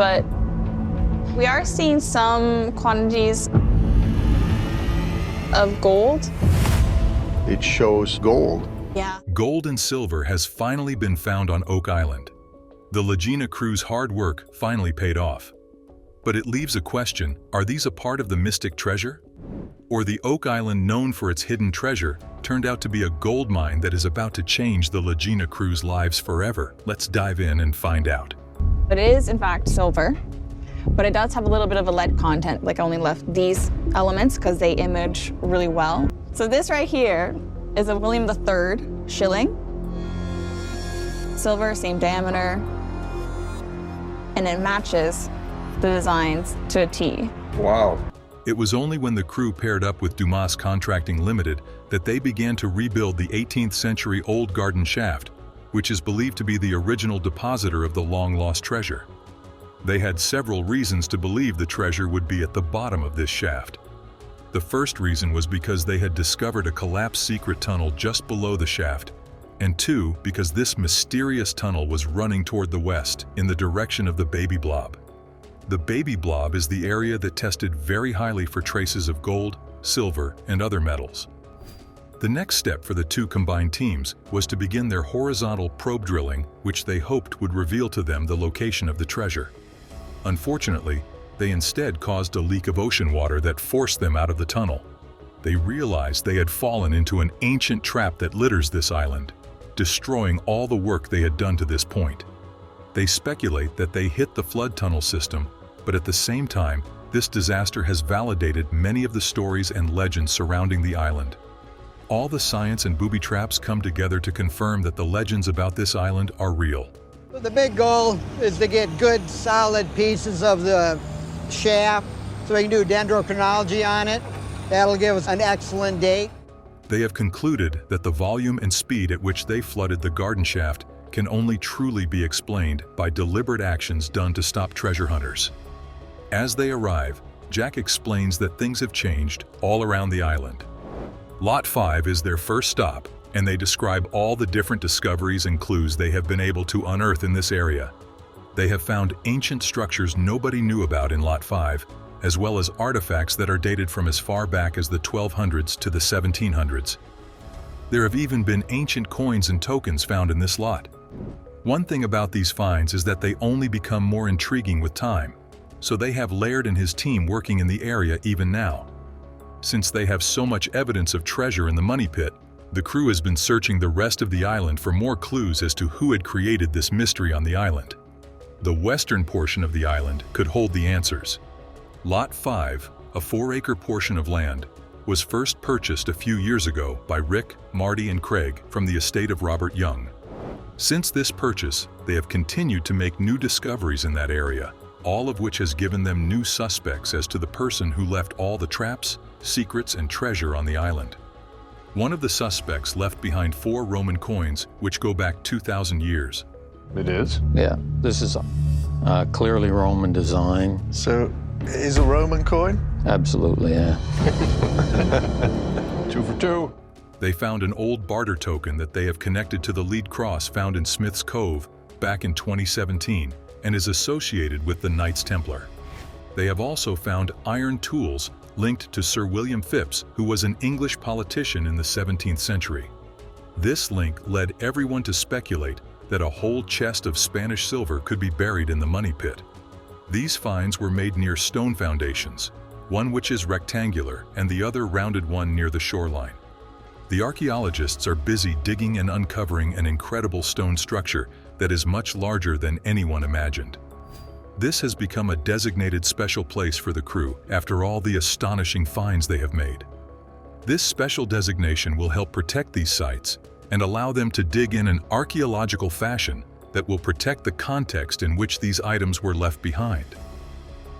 but we are seeing some quantities of gold. It shows gold. Yeah. Gold and silver has finally been found on Oak Island. The Lagena crew's hard work finally paid off. But it leaves a question: are these a part of the mystic treasure? Or the Oak Island, known for its hidden treasure, turned out to be a gold mine that is about to change the Lagena crew's lives forever? Let's dive in and find out. It is, in fact, silver, but it does have a little bit of a lead content. Like, I only left these elements because they image really well. So this right here is a William III shilling. Silver, same diameter, and it matches the designs to a T. Wow. It was only when the crew paired up with Dumas Contracting Limited that they began to rebuild the 18th century old garden shaft, which is believed to be the original depositor of the long-lost treasure. They had several reasons to believe the treasure would be at the bottom of this shaft. The first reason was because they had discovered a collapsed secret tunnel just below the shaft, and two, because this mysterious tunnel was running toward the west in the direction of the baby blob. The baby blob is the area that tested very highly for traces of gold, silver, and other metals. The next step for the two combined teams was to begin their horizontal probe drilling, which they hoped would reveal to them the location of the treasure. Unfortunately, they instead caused a leak of ocean water that forced them out of the tunnel. They realized they had fallen into an ancient trap that litters this island, destroying all the work they had done to this point. They speculate that they hit the flood tunnel system, but at the same time, this disaster has validated many of the stories and legends surrounding the island. All the science and booby traps come together to confirm that the legends about this island are real. The big goal is to get good, solid pieces of the shaft so we can do dendrochronology on it. That'll give us an excellent date. They have concluded that the volume and speed at which they flooded the garden shaft can only truly be explained by deliberate actions done to stop treasure hunters. As they arrive, Jack explains that things have changed all around the island. Lot 5 is their first stop, and they describe all the different discoveries and clues they have been able to unearth in this area. They have found ancient structures nobody knew about in Lot 5, as well as artifacts that are dated from as far back as the 1200s to the 1700s. There have even been ancient coins and tokens found in this lot. One thing about these finds is that they only become more intriguing with time, so they have Laird and his team working in the area even now. Since they have so much evidence of treasure in the money pit, the crew has been searching the rest of the island for more clues as to who had created this mystery on the island. The western portion of the island could hold the answers. Lot 5, a 4-acre portion of land, was first purchased a few years ago by Rick, Marty, and Craig from the estate of Robert Young. Since this purchase, they have continued to make new discoveries in that area, all of which has given them new suspects as to the person who left all the traps, secrets, and treasure on the island. One of the suspects left behind 4 Roman coins, which go back 2,000 years. It is? Yeah, this is a clearly Roman design. So, is a Roman coin? Absolutely, yeah. 2 for 2. They found an old barter token that they have connected to the lead cross found in Smith's Cove back in 2017 and is associated with the Knights Templar. They have also found iron tools linked to Sir William Phipps, who was an English politician in the 17th century. This link led everyone to speculate that a whole chest of Spanish silver could be buried in the money pit. These finds were made near stone foundations, one which is rectangular and the other rounded one near the shoreline. The archaeologists are busy digging and uncovering an incredible stone structure that is much larger than anyone imagined. This has become a designated special place for the crew after all the astonishing finds they have made. This special designation will help protect these sites and allow them to dig in an archaeological fashion that will protect the context in which these items were left behind.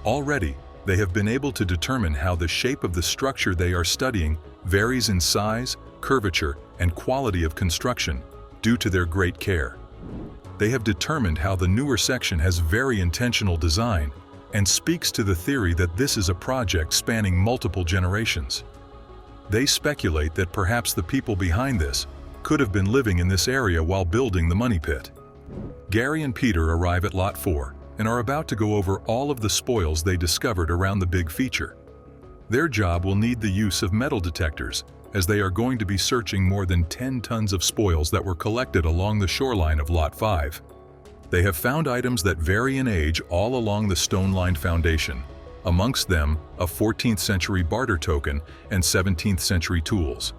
Already, they have been able to determine how the shape of the structure they are studying varies in size, curvature, and quality of construction due to their great care. They have determined how the newer section has very intentional design and speaks to the theory that this is a project spanning multiple generations. They speculate that perhaps the people behind this could have been living in this area while building the money pit. Gary and Peter arrive at Lot 4 and are about to go over all of the spoils they discovered around the big feature. Their job will need the use of metal detectors, as they are going to be searching more than 10 tons of spoils that were collected along the shoreline of Lot 5. They have found items that vary in age all along the stone-lined foundation, amongst them a 14th century barter token and 17th century tools.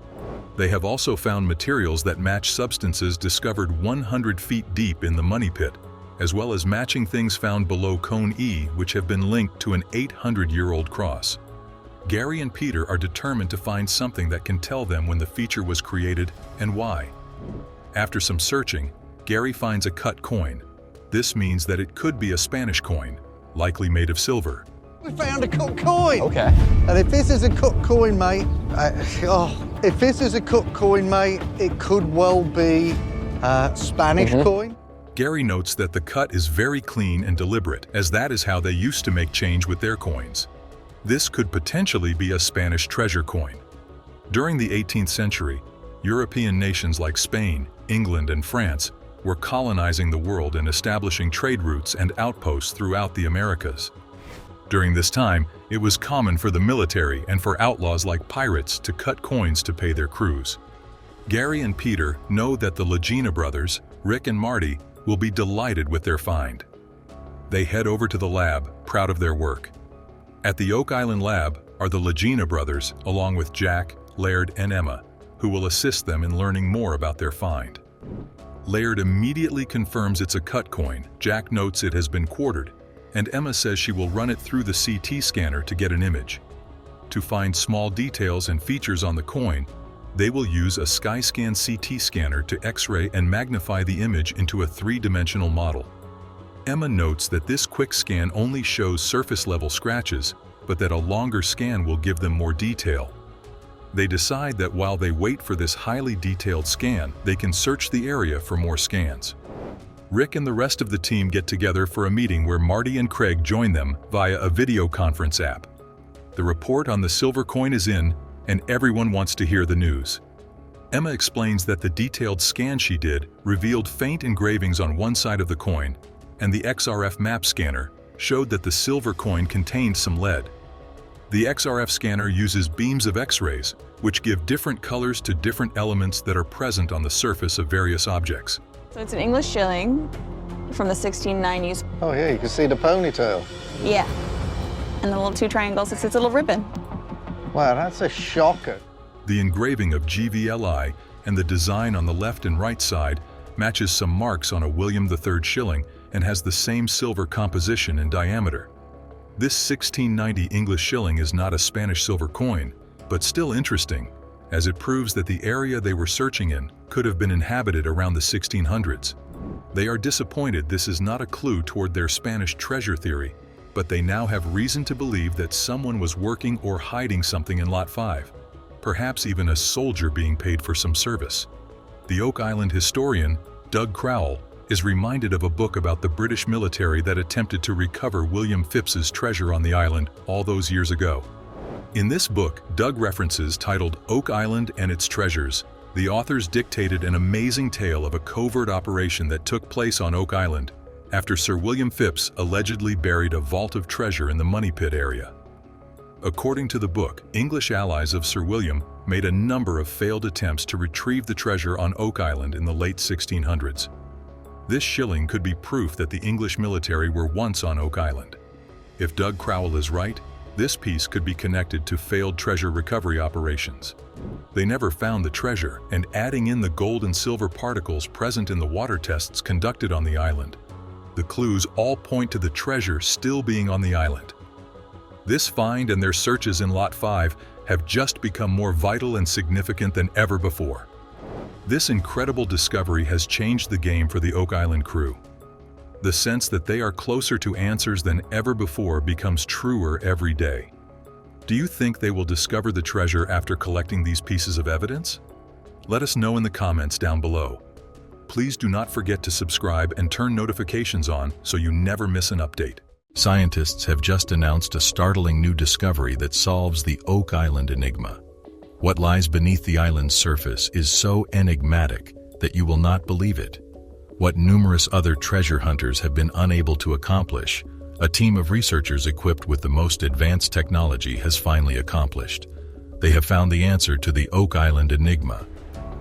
They have also found materials that match substances discovered 100 feet deep in the money pit, as well as matching things found below Cone E, which have been linked to an 800-year-old cross. Gary and Peter are determined to find something that can tell them when the feature was created and why. After some searching, Gary finds a cut coin. This means that it could be a Spanish coin, likely made of silver. We found a cut coin. Okay. And if this is a cut coin, mate, if this is a cut coin, mate, it could well be a Spanish coin. Gary notes that the cut is very clean and deliberate, as that is how they used to make change with their coins. This could potentially be a Spanish treasure coin. During the 18th century, European nations like Spain, England, and France were colonizing the world and establishing trade routes and outposts throughout the Americas. During this time, it was common for the military and for outlaws like pirates to cut coins to pay their crews. Gary and Peter know that the Lagena brothers, Rick and Marty, will be delighted with their find. They head over to the lab, proud of their work. At the Oak Island lab are the Lagena brothers, along with Jack, Laird, and Emma, who will assist them in learning more about their find. Laird immediately confirms it's a cut coin, Jack notes it has been quartered, and Emma says she will run it through the CT scanner to get an image. To find small details and features on the coin, they will use a SkyScan CT scanner to X-ray and magnify the image into a three-dimensional model. Emma notes that this quick scan only shows surface-level scratches, but that a longer scan will give them more detail. They decide that while they wait for this highly detailed scan, they can search the area for more scans. Rick and the rest of the team get together for a meeting where Marty and Craig join them via a video conference app. The report on the silver coin is in, and everyone wants to hear the news. Emma explains that the detailed scan she did revealed faint engravings on one side of the coin, and the XRF map scanner showed that the silver coin contained some lead. The XRF scanner uses beams of X-rays, which give different colors to different elements that are present on the surface of various objects. So it's an English shilling from the 1690s. Oh yeah, you can see the ponytail. Yeah. And the little two triangles, it's its little ribbon. Wow, that's a shocker. The engraving of GVLI and the design on the left and right side matches some marks on a William III shilling and has the same silver composition and diameter. This 1690 English shilling is not a Spanish silver coin, but still interesting, as it proves that the area they were searching in could have been inhabited around the 1600s. They are disappointed this is not a clue toward their Spanish treasure theory, but they now have reason to believe that someone was working or hiding something in Lot 5, perhaps even a soldier being paid for some service. The Oak Island historian, Doug Crowell, is reminded of a book about the British military that attempted to recover William Phipps's treasure on the island all those years ago. In this book, Doug references titled Oak Island and Its Treasures. The authors dictated an amazing tale of a covert operation that took place on Oak Island after Sir William Phipps allegedly buried a vault of treasure in the Money Pit area. According to the book, English allies of Sir William made a number of failed attempts to retrieve the treasure on Oak Island in the late 1600s. This shilling could be proof that the English military were once on Oak Island. If Doug Crowell is right, this piece could be connected to failed treasure recovery operations. They never found the treasure, and adding in the gold and silver particles present in the water tests conducted on the island, the clues all point to the treasure still being on the island. This find and their searches in Lot 5 have just become more vital and significant than ever before. This incredible discovery has changed the game for the Oak Island crew. The sense that they are closer to answers than ever before becomes truer every day. Do you think they will discover the treasure after collecting these pieces of evidence? Let us know in the comments down below. Please do not forget to subscribe and turn notifications on so you never miss an update. Scientists have just announced a startling new discovery that solves the Oak Island enigma. What lies beneath the island's surface is so enigmatic that you will not believe it. What numerous other treasure hunters have been unable to accomplish, a team of researchers equipped with the most advanced technology has finally accomplished. They have found the answer to the Oak Island enigma,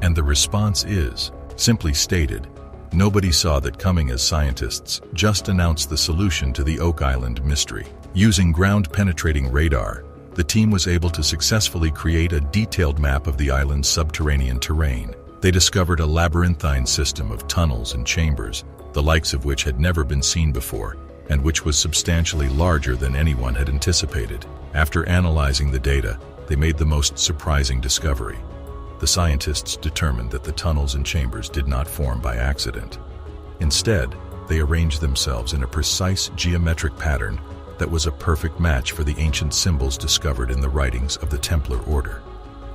and the response is, simply stated, nobody saw that coming as scientists just announced the solution to the Oak Island mystery. Using ground-penetrating radar, the team was able to successfully create a detailed map of the island's subterranean terrain. They discovered a labyrinthine system of tunnels and chambers, the likes of which had never been seen before, and which was substantially larger than anyone had anticipated. After analyzing the data, they made the most surprising discovery. The scientists determined that the tunnels and chambers did not form by accident. Instead, they arranged themselves in a precise geometric pattern that was a perfect match for the ancient symbols discovered in the writings of the Templar Order.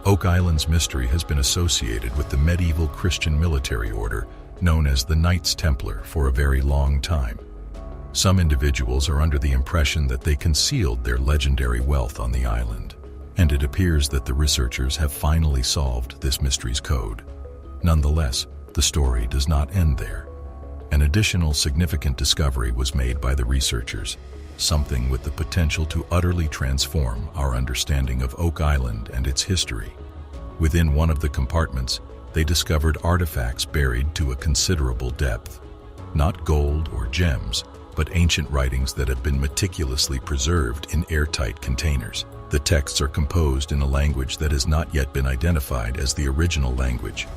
Oak Island's mystery has been associated with the medieval Christian military order known as the Knights Templar for a very long time. Some individuals are under the impression that they concealed their legendary wealth on the island, and it appears that the researchers have finally solved this mystery's code. Nonetheless, the story does not end there. An additional significant discovery was made by the researchers, something with the potential to utterly transform our understanding of Oak Island and its history. Within one of the compartments, they discovered artifacts buried to a considerable depth. Not gold or gems, but ancient writings that have been meticulously preserved in airtight containers. The texts are composed in a language that has not yet been identified as the original language,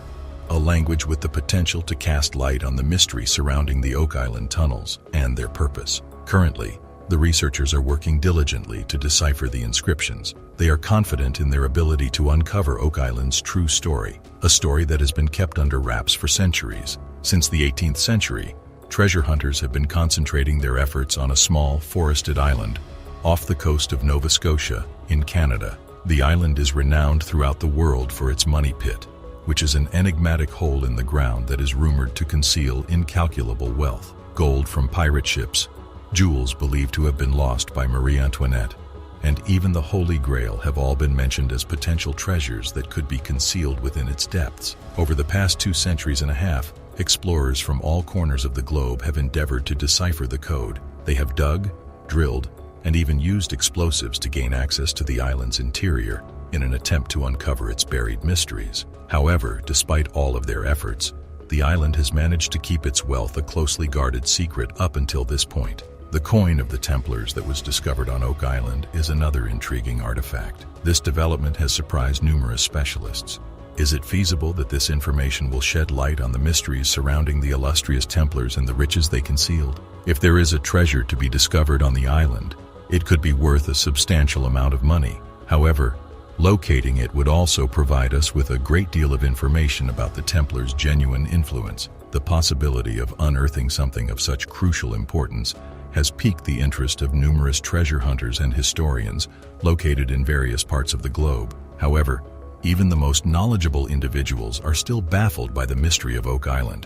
a language with the potential to cast light on the mystery surrounding the Oak Island tunnels and their purpose. Currently, the researchers are working diligently to decipher the inscriptions. They are confident in their ability to uncover Oak Island's true story, a story that has been kept under wraps for centuries. Since the 18th century, treasure hunters have been concentrating their efforts on a small, forested island off the coast of Nova Scotia in Canada. The island is renowned throughout the world for its money pit, which is an enigmatic hole in the ground that is rumored to conceal incalculable wealth. Gold from pirate ships, jewels believed to have been lost by Marie Antoinette, and even the Holy Grail have all been mentioned as potential treasures that could be concealed within its depths. Over the past 2 centuries and a half, explorers from all corners of the globe have endeavored to decipher the code. They have dug, drilled, and even used explosives to gain access to the island's interior in an attempt to uncover its buried mysteries. However, despite all of their efforts, the island has managed to keep its wealth a closely guarded secret up until this point. The coin of the Templars that was discovered on Oak Island is another intriguing artifact. This development has surprised numerous specialists. Is it feasible that this information will shed light on the mysteries surrounding the illustrious Templars and the riches they concealed? If there is a treasure to be discovered on the island, it could be worth a substantial amount of money. However, locating it would also provide us with a great deal of information about the Templars' genuine influence. The possibility of unearthing something of such crucial importance has piqued the interest of numerous treasure hunters and historians located in various parts of the globe. However, even the most knowledgeable individuals are still baffled by the mystery of Oak Island.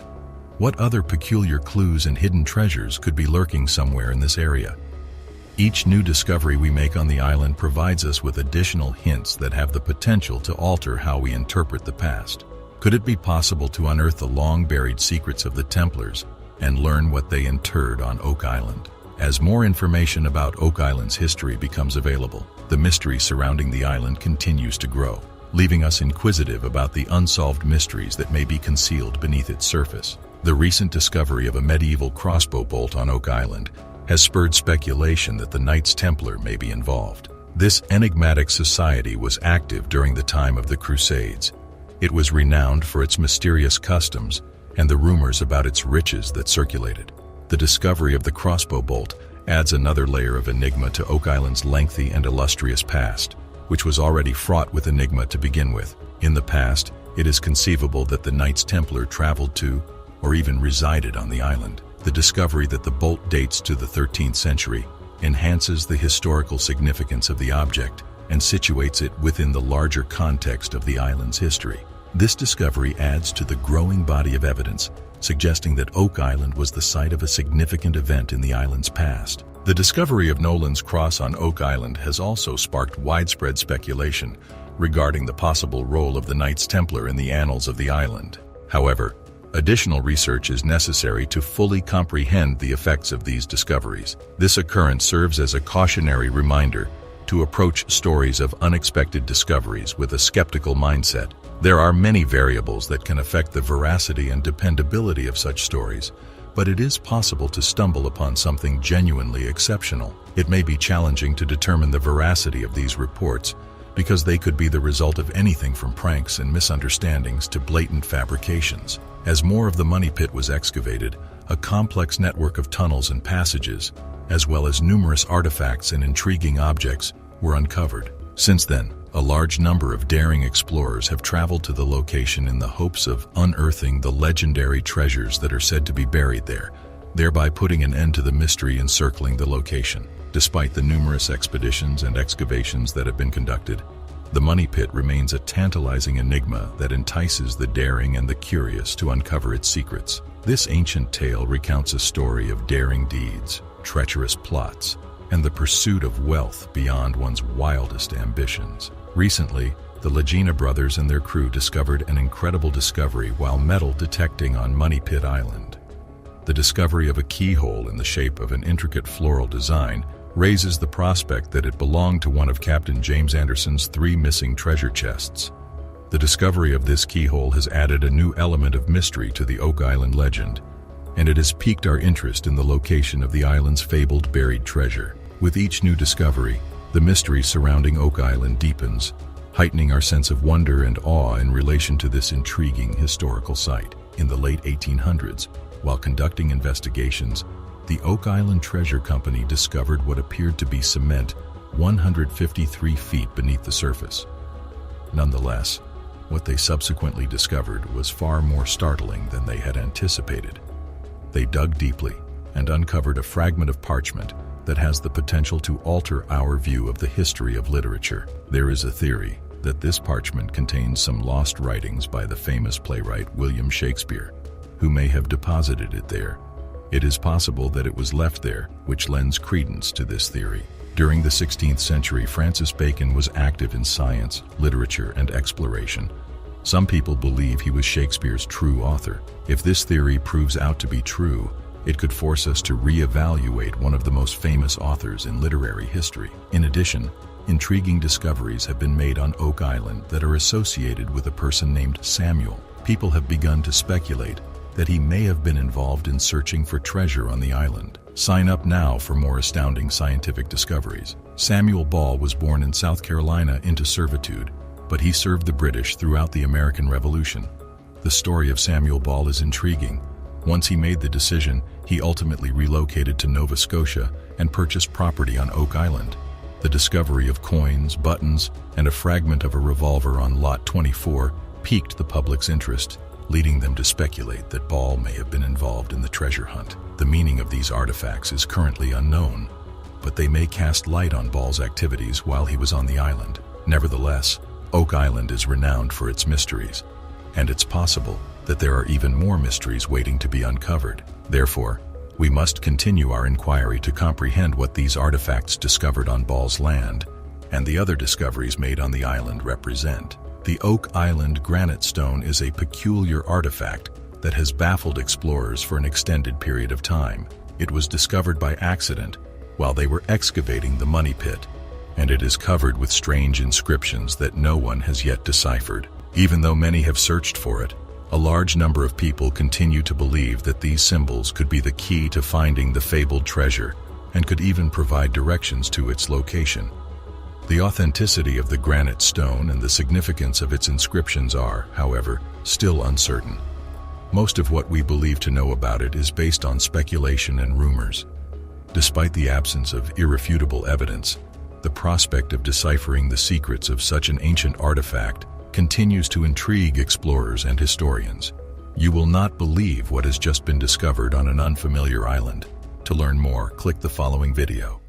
What other peculiar clues and hidden treasures could be lurking somewhere in this area? Each new discovery we make on the island provides us with additional hints that have the potential to alter how we interpret the past. Could it be possible to unearth the long-buried secrets of the Templars and learn what they interred on Oak Island? As more information about Oak Island's history becomes available, the mystery surrounding the island continues to grow, leaving us inquisitive about the unsolved mysteries that may be concealed beneath its surface. The recent discovery of a medieval crossbow bolt on Oak Island has spurred speculation that the Knights Templar may be involved. This enigmatic society was active during the time of the Crusades. It was renowned for its mysterious customs and the rumors about its riches that circulated. The discovery of the crossbow bolt adds another layer of enigma to Oak Island's lengthy and illustrious past, which was already fraught with enigma to begin with. In the past, it is conceivable that the Knights Templar traveled to, or even resided on the island. The discovery that the bolt dates to the 13th century enhances the historical significance of the object and situates it within the larger context of the island's history. This discovery adds to the growing body of evidence, suggesting that Oak Island was the site of a significant event in the island's past. The discovery of Nolan's Cross on Oak Island has also sparked widespread speculation regarding the possible role of the Knights Templar in the annals of the island. However, Additional research is necessary to fully comprehend the effects of these discoveries. This occurrence serves as a cautionary reminder to approach stories of unexpected discoveries with a skeptical mindset. There are many variables that can affect the veracity and dependability of such stories, but it is possible to stumble upon something genuinely exceptional. It may be challenging to determine the veracity of these reports because they could be the result of anything from pranks and misunderstandings to blatant fabrications. As more of the money pit was excavated, a complex network of tunnels and passages, as well as numerous artifacts and intriguing objects, were uncovered. Since then, a large number of daring explorers have traveled to the location in the hopes of unearthing the legendary treasures that are said to be buried there, thereby putting an end to the mystery encircling the location. Despite the numerous expeditions and excavations that have been conducted, the money pit remains a tantalizing enigma that entices the daring and the curious to uncover its secrets. This ancient tale recounts a story of daring deeds, treacherous plots, and the pursuit of wealth beyond one's wildest ambitions. Recently, the Lagena brothers and their crew discovered an incredible discovery while metal detecting on Money Pit Island. The discovery of a keyhole in the shape of an intricate floral design raises the prospect that it belonged to one of Captain James Anderson's 3 missing treasure chests. The discovery of this keyhole has added a new element of mystery to the Oak Island legend, and it has piqued our interest in the location of the island's fabled buried treasure. With each new discovery, the mystery surrounding Oak Island deepens, heightening our sense of wonder and awe in relation to this intriguing historical site. In the late 1800s, while conducting investigations, the Oak Island Treasure Company discovered what appeared to be cement 153 feet beneath the surface. Nonetheless, what they subsequently discovered was far more startling than they had anticipated. They dug deeply and uncovered a fragment of parchment that has the potential to alter our view of the history of literature. There is a theory that this parchment contains some lost writings by the famous playwright William Shakespeare, who may have deposited it there. It is possible that it was left there, which lends credence to this theory. During the 16th century, Francis Bacon was active in science, literature, and exploration. Some people believe he was Shakespeare's true author. If this theory proves out to be true, it could force us to reevaluate one of the most famous authors in literary history. In addition, intriguing discoveries have been made on Oak Island that are associated with a person named Samuel. People have begun to speculate that he may have been involved in searching for treasure on the island. Sign up now for more astounding scientific discoveries. Samuel Ball was born in South Carolina into servitude, but he served the British throughout the American Revolution. The story of Samuel Ball is intriguing. Once he made the decision, he ultimately relocated to Nova Scotia and purchased property on Oak Island. The discovery of coins, buttons, and a fragment of a revolver on Lot 24 piqued the public's interest, leading them to speculate that Ball may have been involved in the treasure hunt. The meaning of these artifacts is currently unknown, but they may cast light on Ball's activities while he was on the island. Nevertheless, Oak Island is renowned for its mysteries, and it's possible that there are even more mysteries waiting to be uncovered. Therefore, we must continue our inquiry to comprehend what these artifacts discovered on Ball's land and the other discoveries made on the island represent. The Oak Island granite stone is a peculiar artifact that has baffled explorers for an extended period of time. It was discovered by accident while they were excavating the money pit, and it is covered with strange inscriptions that no one has yet deciphered. Even though many have searched for it, a large number of people continue to believe that these symbols could be the key to finding the fabled treasure and could even provide directions to its location. The authenticity of the granite stone and the significance of its inscriptions are, however, still uncertain. Most of what we believe to know about it is based on speculation and rumors. Despite the absence of irrefutable evidence, the prospect of deciphering the secrets of such an ancient artifact continues to intrigue explorers and historians. You will not believe what has just been discovered on an unfamiliar island. To learn more, click the following video.